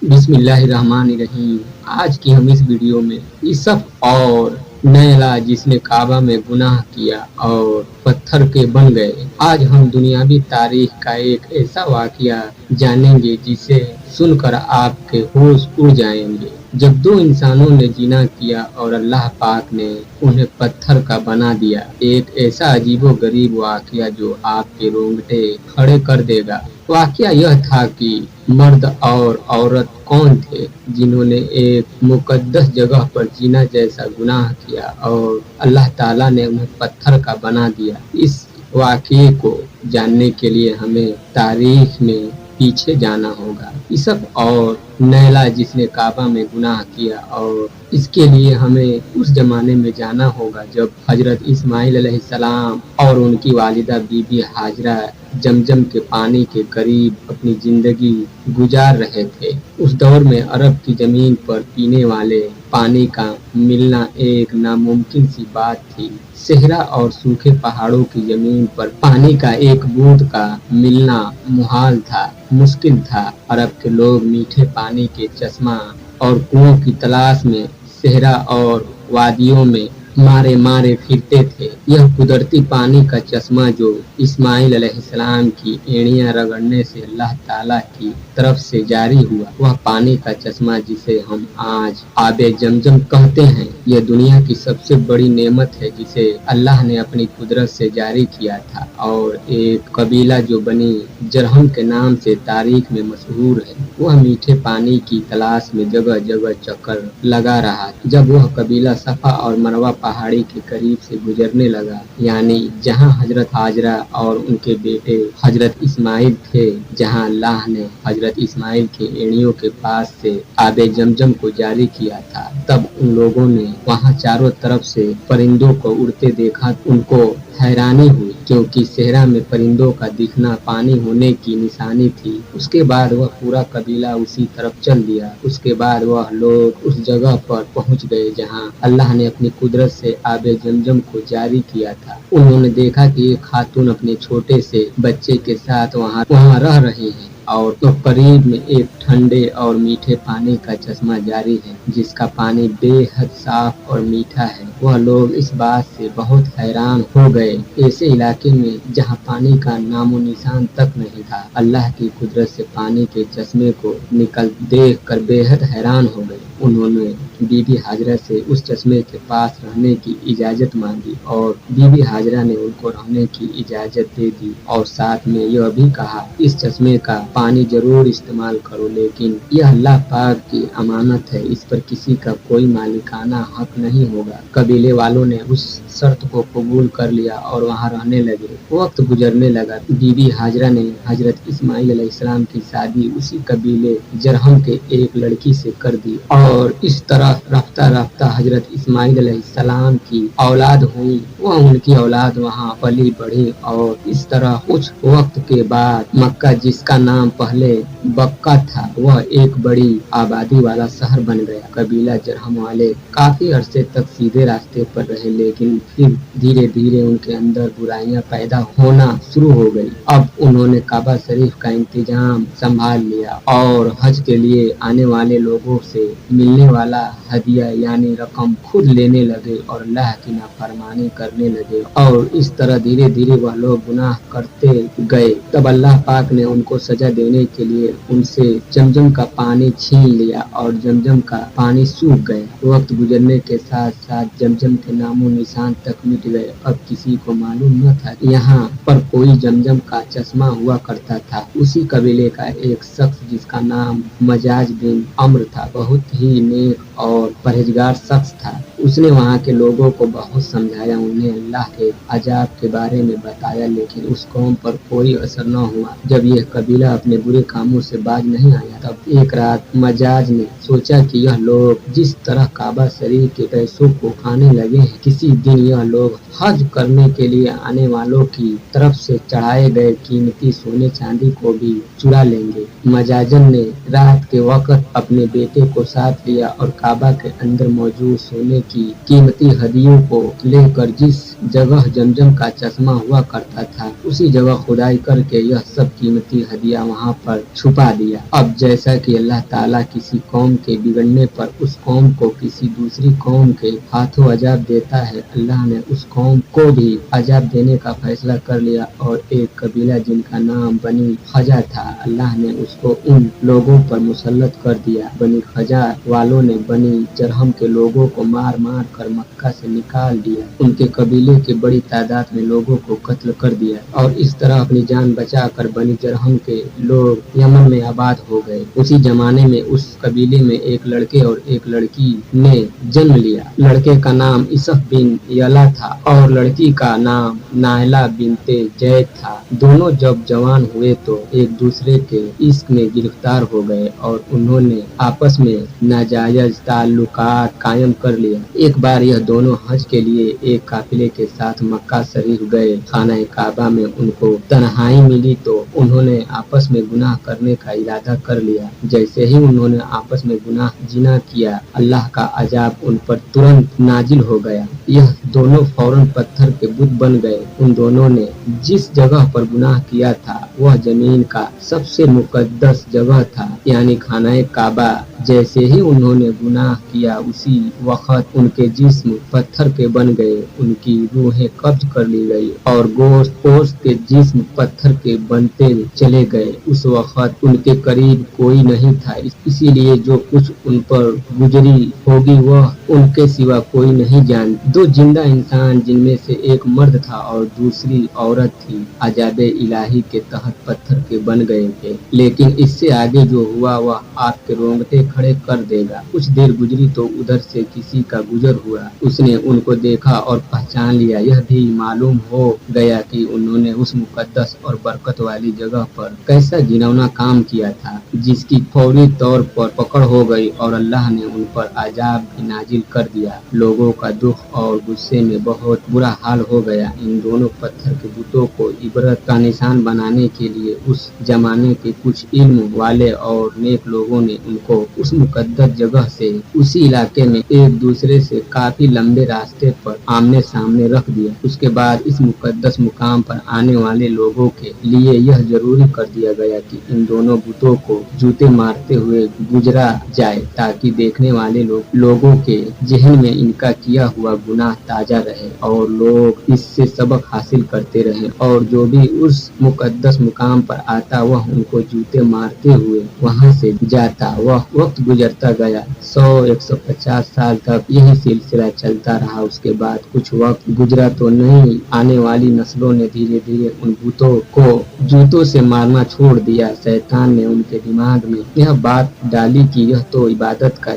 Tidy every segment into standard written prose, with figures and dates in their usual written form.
बिस्मिल्लाहिर्रहमानिर्रहीम। आज की हम इस वीडियो में यूसुफ और नैला जिसने काबा में गुनाह किया और पत्थर के बन गए। आज हम दुनियावी तारीख का एक ऐसा वाकया जानेंगे जिसे सुनकर आपके होश उड़ जाएंगे। जब दो इंसानों ने जिना किया और अल्लाह पाक ने उन्हें पत्थर का बना दिया। एक ऐसा अजीबो गरीब वाकया जो आपके रोंगटे खड़े कर देगा। वाकया यह था कि मर्द और औरत कौन थे जिन्होंने एक मुकद्दस जगह पर जीना जैसा गुनाह किया और अल्लाह ताला ने उन्हें पत्थर का बना दिया। इस वाकये को जानने के लिए हमें तारीख में पीछे जाना होगा। यूसुफ और नैला जिसने काबा में गुनाह किया और इसके लिए हमें उस जमाने में जाना होगा जब हजरत इस्माइल अलैहिस्सलाम और उनकी वालिदा बीबी हाजरा जमजम के पानी के करीब अपनी जिंदगी गुजार रहे थे। उस दौर में अरब की जमीन पर पीने वाले पानी का मिलना एक नामुमकिन सी बात थी। सहरा और सूखे पहाड़ों की जमीन पर पानी का एक बूंद का मिलना मुहाल था, मुश्किल था। अरब के लोग मीठे पानी के चश्मा और कुओं की तलाश में सहरा और वादियों में मारे मारे फिरते थे। यह कुदरती पानी का चश्मा जो इस्माइल अलैहिस्सलाम की एड़ियां रगड़ने से अल्लाह ताला की तरफ से जारी हुआ, वह पानी का चश्मा जिसे हम आज आबे जमजम कहते हैं, यह दुनिया की सबसे बड़ी नेमत है जिसे अल्लाह ने अपनी कुदरत से जारी किया था। और एक कबीला जो बनी जरहम के नाम से तारीख में मशहूर है, वह मीठे पानी की तलाश में जगह जगह चक्कर लगा रहा। जब वह कबीला सफा और मरवा पहाड़ी के करीब से गुजरने लगा, यानी जहां हजरत हाजरा और उनके बेटे हजरत इस्माइल थे, जहां अल्लाह ने हजरत इस्माइल के एड़ियों के पास से आबे जमजम को जारी किया था, तब उन लोगों ने वहां चारों तरफ से परिंदों को उड़ते देखा। उनको हैरानी हुई क्योंकि सहरा में परिंदों का दिखना पानी होने की निशानी थी। उसके बाद वह पूरा कबीला उसी तरफ चल दिया। उसके बाद वह लोग उस जगह पर पहुंच गए जहां अल्लाह ने अपनी कुदरत से आबे जमजम को जारी किया था। उन्होंने देखा कि एक खातून अपने छोटे से बच्चे के साथ वहां रह रही है और तो करीब में एक ठंडे और मीठे पानी का चश्मा जारी है जिसका पानी बेहद साफ और मीठा है। वह लोग इस बात से बहुत हैरान हो गए। ऐसे इलाके में जहां पानी का नामो निशान तक नहीं था, अल्लाह की कुदरत से पानी के चश्मे को निकल देख कर बेहद हैरान हो गए। उन्होंने बीबी हाजरा से उस चश्मे के पास रहने की इजाजत मांगी और बीबी हाजरा ने उनको रहने की इजाजत दे दी और साथ में यह भी कहा, इस चश्मे का पानी जरूर इस्तेमाल करो, लेकिन यह अल्लाह पाक की अमानत है, इस पर किसी का कोई मालिकाना हक नहीं होगा। कबीले वालों ने उस शर्त को कबूल कर लिया और वहां रहने लगे। वक्त गुजरने लगा। बीबी हाजरा ने हजरत इस्माइल अलैहिस्सलाम की शादी उसी कबीले जरहम के एक लड़की से कर दी और इस तरह रफ्ता रफ्ता हजरत इस्माइल अलैहिस्सलाम की औलाद हुई। वह उनकी औलाद वहां पली बढ़ी और इस तरह कुछ वक्त के बाद मक्का, जिसका नाम पहले बक्का था, वह एक बड़ी आबादी वाला शहर बन गया। कबीला जरहम वाले काफी अरसे तक सीधे रास्ते पर रहे, लेकिन फिर धीरे धीरे उनके अंदर बुराइयां पैदा होना शुरू हो गई। अब उन्होंने काबा शरीफ का इंतजाम संभाल लिया और हज के लिए आने वाले लोगों से मिलने वाला हदिया यानी रकम खुद लेने लगे और अल्लाह की नाफरमानी करने लगे और इस तरह धीरे धीरे वह लोग गुनाह करते गए। तब अल्लाह पाक ने उनको सजा देने के लिए उनसे जमजम का पानी छीन लिया और जमजम का पानी सूख गया। वक्त गुजरने के साथ साथ जमजम के नामो निशान तक मिट गए। अब किसी को मालूम न था यहाँ पर कोई जमजम का चश्मा हुआ करता था। उसी कबीले का एक शख्स जिसका नाम मजाज बिन अम्र था, बहुत ही नेक और परहेजगार शख्स था। उसने वहाँ के लोगों को बहुत समझाया, उन्हें अल्लाह के अजाब के बारे में बताया, लेकिन उस कौम पर कोई असर न हुआ। जब यह कबीला अपने बुरे कामों से बाज नहीं आया, तब एक रात मजाज ने सोचा कि यह लोग जिस तरह काबा शरीफ के पैसों को खाने लगे हैं, किसी दिन यह लोग हज करने के लिए आने वालों की तरफ से चढ़ाए गए कीमती सोने चांदी को भी चुरा लेंगे। मजाजन ने रात के वक्त अपने बेटे को साथ लिया और काबा के अंदर मौजूद सोने की कीमती हदियों को लेकर जिस जगह जमजम का चश्मा हुआ करता था, उसी जगह खुदाई करके यह सब कीमती हदिया वहाँ पर छुपा दिया। अब जैसा कि अल्लाह ताला किसी कौम के बिगड़ने पर उस कौम को किसी दूसरी कौम के हाथों अजाब देता है, अल्लाह ने उस कौम को भी अजाब देने का फैसला कर लिया। और एक कबीला जिनका नाम बनी खजा था, अल्लाह ने उसको इन लोगों पर मुसल्लत कर दिया। बनी खजा वालों ने बनी जरहम के लोगों को मार मार कर मक्का से निकाल दिया। उनके कबीले के बड़ी तादाद में लोगों को कत्ल कर दिया और इस तरह अपनी जान बचाकर बनी जरहम के लोग यमन में आबाद हो गए। उसी जमाने में उस कबीले में एक लड़के और एक लड़की ने जन्म लिया। लड़के का नाम इसफ बिन यला था और लड़की का नाम नायला बिनते जैद था। दोनों जब जवान हुए तो एक दूसरे के इश्क में गिरफ्तार हो गए और उन्होंने आपस में नाजायज ताल्लुकात कायम कर लिया। एक बार यह दोनों हज के लिए एक काफिले के साथ मक्का शरीफ गए। खाना काबा में उनको तन्हाई मिली तो उन्होंने आपस में गुनाह करने का इरादा कर लिया। जैसे ही उन्होंने आपस में गुनाह जिना किया, अल्लाह का अजाब उन पर तुरंत नाजिल हो गया। यह दोनों फौरन पत्थर के बुत बन गए। उन दोनों ने जिस जगह पर गुनाह किया था वह जमीन का सबसे मुकद्दस जगह था, यानी खाना काबा। जैसे ही उन्होंने गुनाह किया उसी वक्त उनके जिस्म पत्थर के बन गए, उनकी रूहें कब्ज कर ली गई और गोश्त के जिस्म पत्थर के बनते चले गए। उस वक्त उनके करीब कोई नहीं था, इसीलिए जो कुछ उन पर गुजरी होगी वह उनके सिवा कोई नहीं जान। दो जिंदा इंसान जिनमें से एक मर्द था और दूसरी औरत थी, अजाबे इलाही के तहत पत्थर के बन गए थे। लेकिन इससे आगे जो हुआ वह आपके रोंगटे खड़े कर देगा। कुछ देर गुजरी तो उधर से किसी का गुजर हुआ। उसने उनको देखा और पहचान लिया। यह भी मालूम हो गया कि उन्होंने उस मुकद्दस और बरकत वाली जगह पर कैसा घिनौना काम किया था, जिसकी फौरी तौर पर पकड़ हो गई और अल्लाह ने उन पर अजाब भी नाजिल कर दिया। लोगों का दुख और गुस्से में बहुत बुरा हाल हो गया। इन दोनों पत्थर के बुतों को इबरत का निशान बनाने के लिए उस जमाने के कुछ इल्म वाले और नेक लोगों ने उनको उस मुकद्दस जगह से उसी इलाके में एक दूसरे से काफी लंबे रास्ते पर आमने सामने रख दिया। उसके बाद इस मुकद्दस मुकाम पर आने वाले लोगों के लिए यह जरूरी कर दिया गया कि इन दोनों बुतों को जूते मारते हुए गुजरा जाए, ताकि देखने वाले लोगों के जहन में इनका किया हुआ गुनाह ताजा रहे और लोग इससे सबक हासिल करते रहे। और जो भी उस मुकद्दस मुकाम पर आता वह उनको जूते मारते हुए वहां से जाता। वह वक्त गुजरता गया। 100-150 साल तक यही सिलसिला चलता रहा। उसके बाद कुछ वक्त गुजरा तो नहीं, आने वाली नस्लों ने धीरे धीरे उन भूतों को जूतों से मारना छोड़ दिया। शैतान ने उनके दिमाग में यह बात डाली कि यह तो इबादत का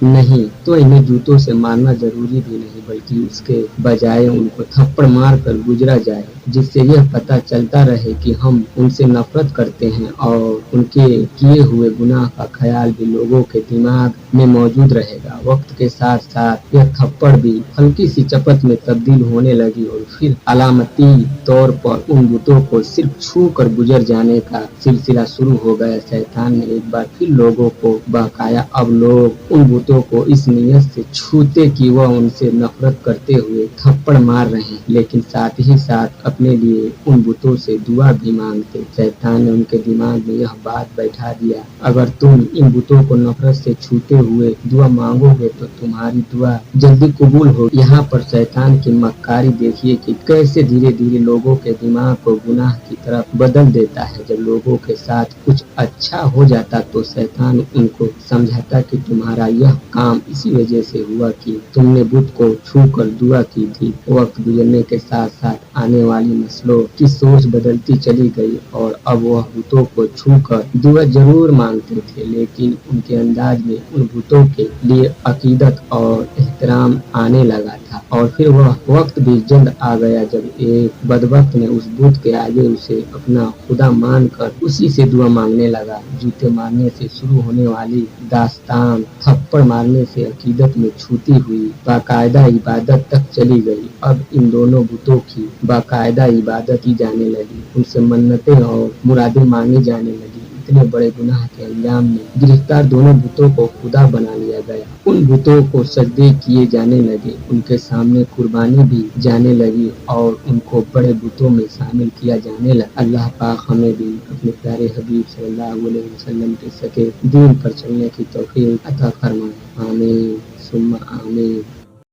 नहीं, तो इन्हें जूतों से मारना जरूरी भी नहीं, बल्कि उसके बजाय उनको थप्पड़ मार कर गुजरा जाए, जिससे यह पता चलता रहे कि हम उनसे नफरत करते हैं और उनके किए हुए गुनाह का ख्याल भी लोगों के दिमाग में मौजूद रहेगा। वक्त के साथ साथ यह थप्पड़ भी हल्की सी चपत में तब्दील होने लगी और फिर अलामती तौर पर उन बुतों को सिर्फ छू कर गुजर जाने का सिलसिला शुरू हो गया। शैतान ने एक बार फिर लोगों को बहकाया। अब लोग उन बुतों को इस नियत से छूते कि वह उनसे नफरत करते हुए थप्पड़ मार रहे हैं, लेकिन साथ ही साथ अपने लिए उन बुतों से दुआ भी मांगते। शैतान ने उनके दिमाग में यह बात बैठा दिया, अगर तुम इन बुतों को नफरत से छूते हुए दुआ मांगोगे तो तुम्हारी दुआ जल्दी कबूल हो। यहाँ पर शैतान की मक्कारी देखिए कि कैसे धीरे धीरे लोगों के दिमाग को गुनाह की तरफ बदल देता है। जब लोगों के साथ कुछ अच्छा हो जाता तो शैतान उनको समझाता कि तुम्हारा यह काम इसी वजह से हुआ कि तुमने बुत को छू कर दुआ की थी। वक्त गुजरने के साथ साथ आने वाली नस्लों की सोच बदलती चली गई और अब वह बुतों को छू कर दुआ जरूर मांगते थे, लेकिन उनके अंदाज में उन बुतों के लिए अकीदत और एहतराम आने लगा था। और फिर वह वक्त भी जल्द आ गया जब एक बदबख्त ने उस बुत के आगे उसे अपना खुदा मानकर उसी से दुआ मांगने लगा। जूते मारने से शुरू होने वाली दास्तान थप्पड़ मारने से अकीदत में छूती हुई बाकायदा इबादत तक चली गई। अब इन दोनों बुतों की बाकायदा इबादत की जाने लगी, उनसे मन्नतें और मुरादें मांगी जाने लगी। इतने बड़े गुनाह के अंजाम में गिरफ्तार दोनों बुतों को खुदा बना लिया गया। उन बुतों को सजदे किए जाने लगे, उनके सामने कुर्बानी भी जाने लगी और उनको बड़े बुतों में शामिल किया जाने लगा। अल्लाह पाक हमें भी अपने प्यारे हबीब सल्लल्लाहु अलैहि वसल्लम के सके दीन पर चलने की तौफीक अता फरमाए। आमीन सुम्मा आमीन।